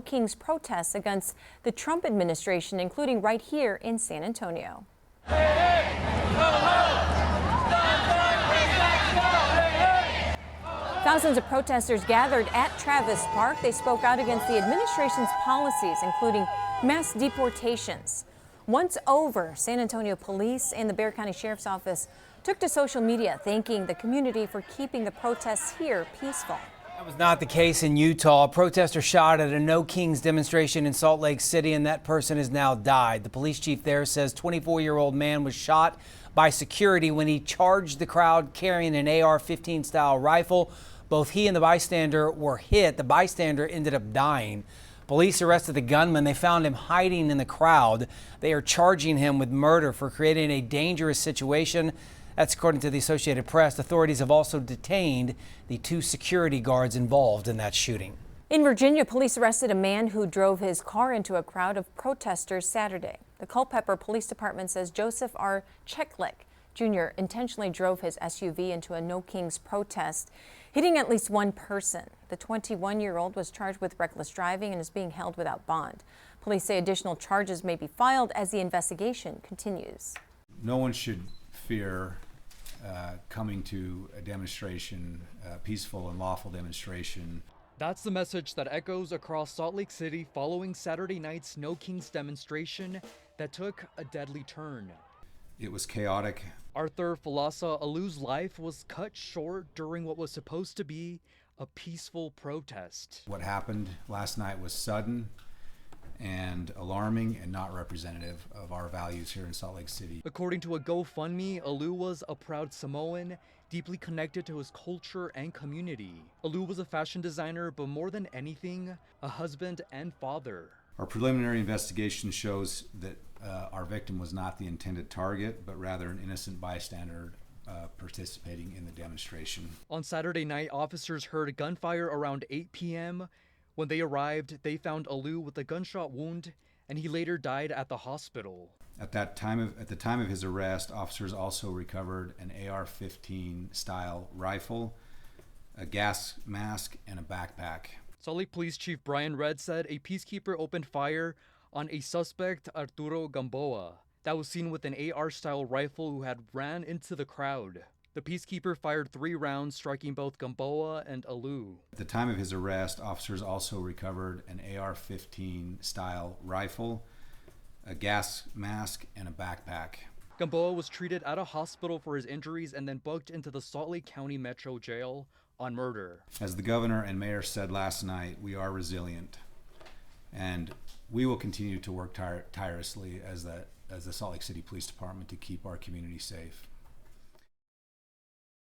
King's protests against the Trump administration, including right here in San Antonio. Thousands of protesters gathered at Travis Park. They spoke out against the administration's policies, including mass deportations. Once over, San Antonio police and the Bexar County Sheriff's Office took to social media, thanking the community for keeping the protests here peaceful. That was not the case in Utah. A protester shot at a No Kings demonstration in Salt Lake City, and that person has now died. The police chief there says 24-year-old man was shot by security when he charged the crowd carrying an AR-15 style rifle. Both he and the bystander were hit. The bystander ended up dying. Police arrested the gunman. They found him hiding in the crowd. They are charging him with murder for creating a dangerous situation. That's according to the Associated Press. Authorities have also detained the 2 security guards involved in that shooting. In Virginia, police arrested a man who drove his car into a crowd of protesters Saturday. The Culpeper Police Department says Joseph R. Cheklik Jr. intentionally drove his SUV into a No Kings protest, hitting at least one person. The 21-year-old was charged with reckless driving and is being held without bond. Police say additional charges may be filed as the investigation continues. No one should fear coming to a demonstration, peaceful and lawful demonstration. That's the message that echoes across Salt Lake City following Saturday night's No Kings demonstration that took a deadly turn. It was chaotic. Arthur Falasa Alu's life was cut short during what was supposed to be a peaceful protest. What happened last night was sudden and alarming and not representative of our values here in Salt Lake City. According to a GoFundMe, Alu was a proud Samoan, deeply connected to his culture and community. Alu was a fashion designer, but more than anything, a husband and father. Our preliminary investigation shows that our victim was not the intended target, but rather an innocent bystander participating in the demonstration. On Saturday night, officers heard gunfire around 8 p.m. When they arrived, they found Alu with a gunshot wound, and he later died at the hospital. At the time of his arrest, officers also recovered an AR-15 style rifle, a gas mask, and a backpack. Salt Lake Police Chief Brian Redd said a peacekeeper opened fire on a suspect, Arturo Gamboa, that was seen with an AR-style rifle who had ran into the crowd. The peacekeeper fired 3 rounds, striking both Gamboa and Alu. At the time of his arrest, officers also recovered an AR-15 style rifle, a gas mask, and a backpack. Gamboa was treated at a hospital for his injuries and then booked into the Salt Lake County Metro Jail on murder. As the governor and mayor said last night, we are resilient, and we will continue to work tirelessly as the Salt Lake City Police Department to keep our community safe.